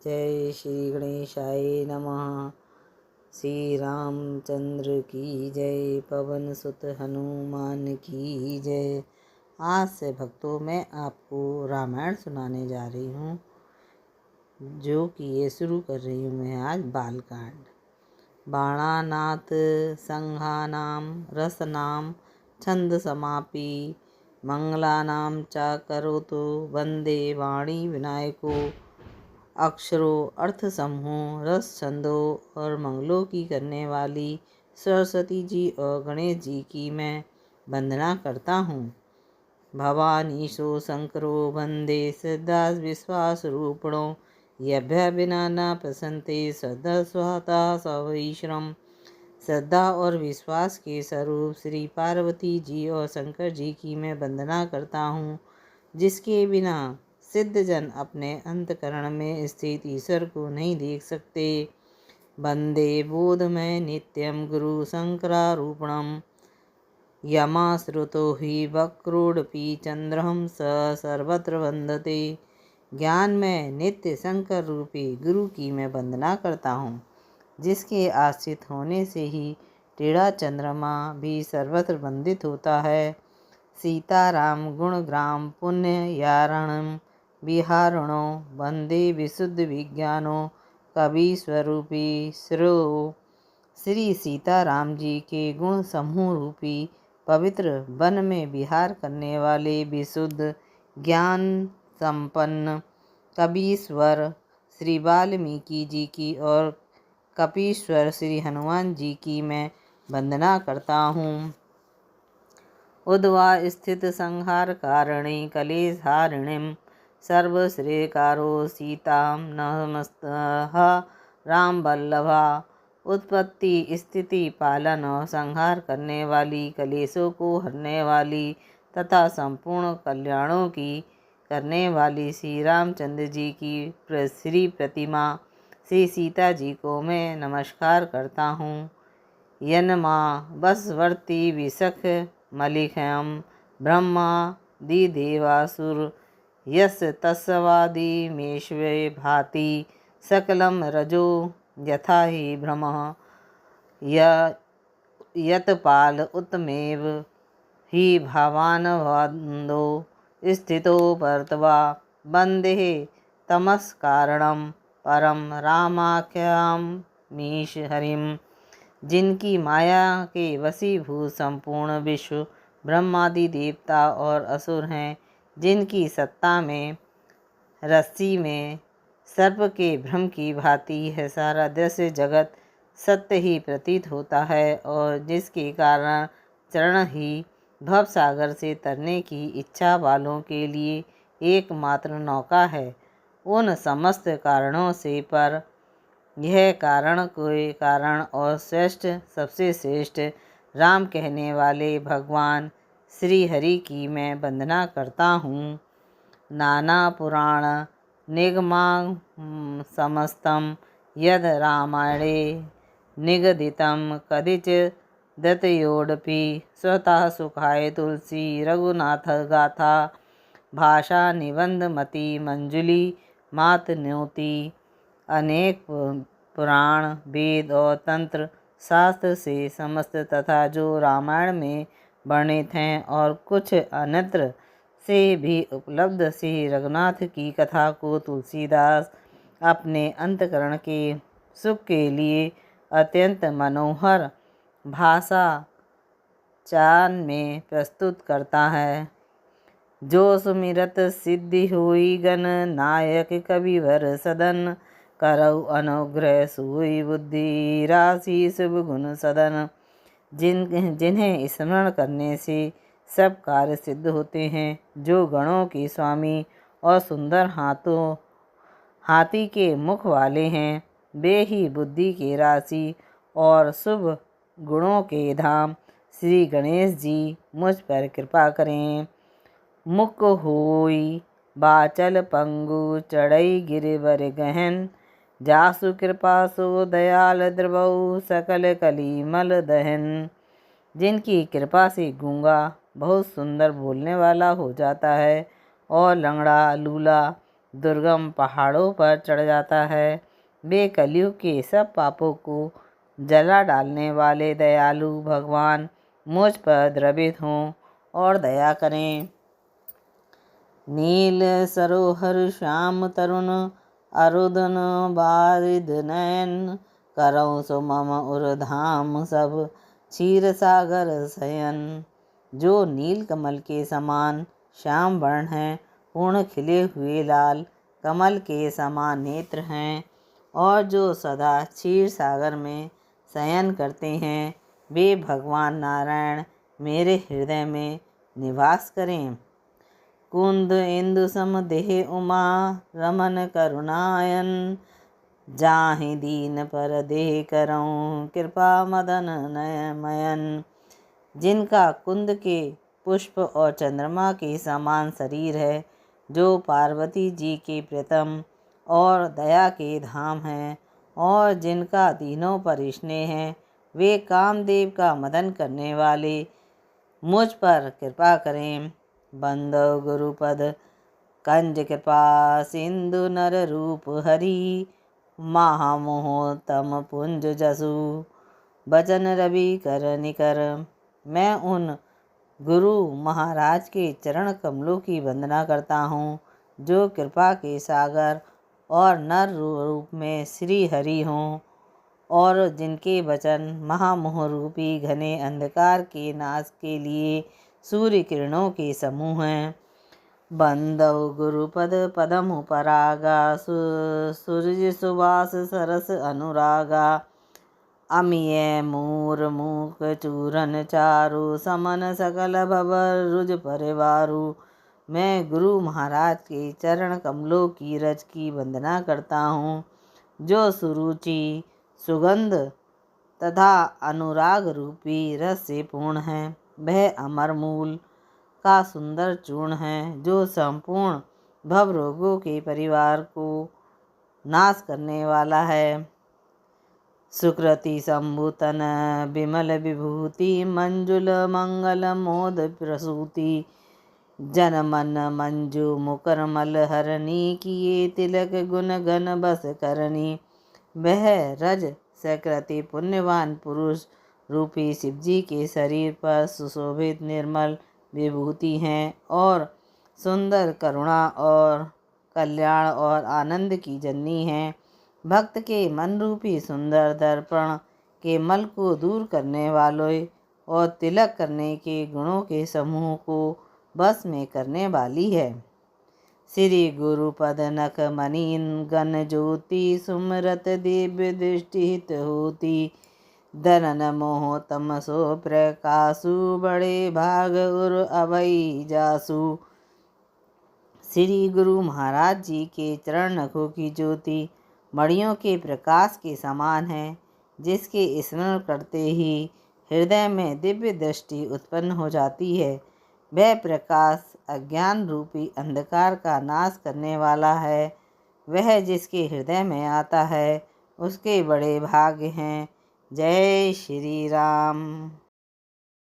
जय श्री गणेशाय नमः। श्री रामचंद्र की जय, पवन सुत हनुमान की जय। आज से भक्तों मैं आपको रामायण सुनाने जा रही हूँ, जो कि ये शुरू कर रही हूँ मैं आज बालकांड। बाणानाथ संघानाम रसनाम छंद समापी मंगलानाम च करोतु वंदे वाणी विनायको। अक्षरों, अर्थ समूह, रस छंदों और मंगलों की करने वाली सरस्वती जी और गणेश जी की मैं वंदना करता हूँ। भवानीशो शंकरो वंदे श्रद्धा विश्वास रूपणो। यभ्य बिना न प्रसन्ते श्रद्धा स्वता सवैश्रम। श्रद्धा और विश्वास के स्वरूप श्री पार्वती जी और शंकर जी की मैं वंदना करता हूँ, जिसके बिना सिद्ध जन अपने अंतकरण में स्थित ईश्वर को नहीं देख सकते। वंदे बोधमय नित्यम गुरु शंकरारूपणम। यमाश्रुतो हि वक्रोडपि चंद्रहं स सर्वत्र वंदते। ज्ञान में नित्य शंकर रूपी गुरु की मैं वंदना करता हूँ, जिसके आश्रित होने से ही टेढ़ा चंद्रमा भी सर्वत्र वंदित होता है। सीताराम गुणग्राम पुण्य यारणम विहारणो। वंदे विशुद्ध विज्ञानो कवि स्वरूपी श्रो। श्री सीताराम जी के गुण समूह रूपी पवित्र वन में विहार करने वाले विशुद्ध ज्ञान संपन्न कबीश्वर श्री वाल्मीकि जी की और कपीश्वर श्री हनुमान जी की मैं वंदना करता हूँ। उद्वा स्थित संहार कारिणी कलेशहारिणीं सर्वश्रेयकारो सीतां नमस्तः राम वल्लभा। उत्पत्ति स्थिति पालन और संहार करने वाली, कलेशों को हरने वाली तथा संपूर्ण कल्याणों की करने वाली श्री रामचंद्र जी की श्री प्रतिमा श्री सीता जी को मैं नमस्कार करता हूँ। यनमा बसवर्ती विशख मलिखयम ब्रह्मा दिदेवासुर यस तस्वादि मेश्वे भाति सकलम रजो यथा हि भ्रमः यतपाल उत्तमेव हि भवान वंदो स्थितो भर्तवा। वंदे तमस्कारणं परम रामाख्यां मीश हरिम। जिनकी माया के वशीभूत संपूर्ण विश्व ब्रह्मादि देवता और असुर हैं, जिनकी सत्ता में रस्सी में सर्प के भ्रम की भांति है सारा दृश्य जगत सत्य ही प्रतीत होता है, और जिसके कारण चरण ही भव सागर से तरने की इच्छा वालों के लिए एकमात्र नौका है। उन समस्त कारणों से पर यह कारण कोई कारण और श्रेष्ठ सबसे श्रेष्ठ राम कहने वाले भगवान श्री हरि की मैं वंदना करता हूँ। नाना पुराण निगमा समस्तं यद रामायणे निगदितं कदिचित् दतयोडपि स्वतः सुखाय तुलसी रघुनाथ गाथा। भाषा निबंध मति मंजुली मात न्योति। अनेक पुराण वेद और तंत्र शास्त्र से समस्त तथा जो रामायण में वर्णित हैं और कुछ अन्यत्र से भी उपलब्ध श्री रघुनाथ की कथा को तुलसीदास अपने अंतकरण के सुख के लिए अत्यंत मनोहर भाषा चान में प्रस्तुत करता है। जो सुमिरत सिद्धि हुई गण नायक कविवर सदन। करौ अनुग्रह सुई बुद्धि राशि शुभ गुण सदन। जिन्हें स्मरण करने से सब कार्य सिद्ध होते हैं, जो गणों के स्वामी और सुंदर हाथी के मुख वाले हैं, वे ही बुद्धि के राशि और शुभ गुणों के धाम श्री गणेश जी मुझ पर कृपा करें। मुक होई बाचल पंगु चढ़ई गिरिवर गहन। जासु कृपा सो दयाल द्रवऊ सकल कलीमल दहन। जिनकी कृपा से गूंगा बहुत सुंदर बोलने वाला हो जाता है और लंगड़ा लूला दुर्गम पहाड़ों पर चढ़ जाता है। वे कलयुग के सब पापों को जला डालने वाले दयालु भगवान मुझ पर द्रवित हों और दया करें। नील सरोहर श्याम तरुण अरुदन बारिद नयन, करऊँ सो मम उर्धाम सब क्षीर सागर शयन। जो नील कमल के समान श्याम वर्ण हैं, पूर्ण खिले हुए लाल कमल के समान नेत्र हैं, और जो सदा क्षीर सागर में शयन करते हैं, वे भगवान नारायण मेरे हृदय में निवास करें। कुंद इंदु सम देह उमा रमन करुणायन, जाहि दीन पर देह करऊँ कृपा मदन नयमयन। जिनका कुंद के पुष्प और चंद्रमा के समान शरीर है, जो पार्वती जी के प्रियतम और दया के धाम हैं, और जिनका दीनों पर स्नेह है, वे कामदेव का मदन करने वाले मुझ पर कृपा करें। बंदो गुरुपद कंज कृपा सिंधु नर रूप हरि, महामोह तम पुंज जसु बचन रवि कर निकर। मैं उन गुरु महाराज के चरण कमलों की वंदना करता हूँ, जो कृपा के सागर और नर रूप में श्री हरि हों, और जिनके वचन महामोह रूपी घने अंधकार के नाश के लिए सूर्य किरणों के समूह हैं। बंदव गुरुपद पदम परागा, सूर्य सुवास सरस अनुरागा, अमिय मूर मूक चूरन चारु, समन सकल भवर रुज परिवारु। मैं गुरु महाराज के चरण कमलों की रज की वंदना करता हूँ, जो सुरुचि सुगंध तथा अनुराग रूपी रस से पूर्ण है। वह अमर मूल का सुंदर चूर्ण है, जो संपूर्ण भव रोगों के परिवार को नाश करने वाला है। सुकृति शंभुतन विमल विभूति, मंजुल मंगल मोद प्रसूति, जन मन मंजू मुकरमल हरणी, किए तिलक गुण गण बस करनी। वह रज सकृति पुण्यवान पुरुष रूपी शिवजी के शरीर पर सुशोभित निर्मल विभूति हैं, और सुंदर करुणा और कल्याण और आनंद की जननी हैं। भक्त के मन रूपी सुंदर दर्पण के मल को दूर करने वाले और तिलक करने के गुणों के समूह को बस में करने वाली है। श्री गुरुपद नख मनीन गण ज्योति, सुमरत दिव्य दृष्टि हित होती, दनन मोह तमसो प्रकाशु, बड़े भाग उर अभय जासु। श्री गुरु महाराज जी के चरण नखों की ज्योति मणियों के प्रकाश के समान है, जिसके स्मरण करते ही हृदय में दिव्य दृष्टि उत्पन्न हो जाती है। वह प्रकाश अज्ञान रूपी अंधकार का नाश करने वाला है। वह जिसके हृदय में आता है, उसके बड़े भाग्य हैं। जय श्री राम।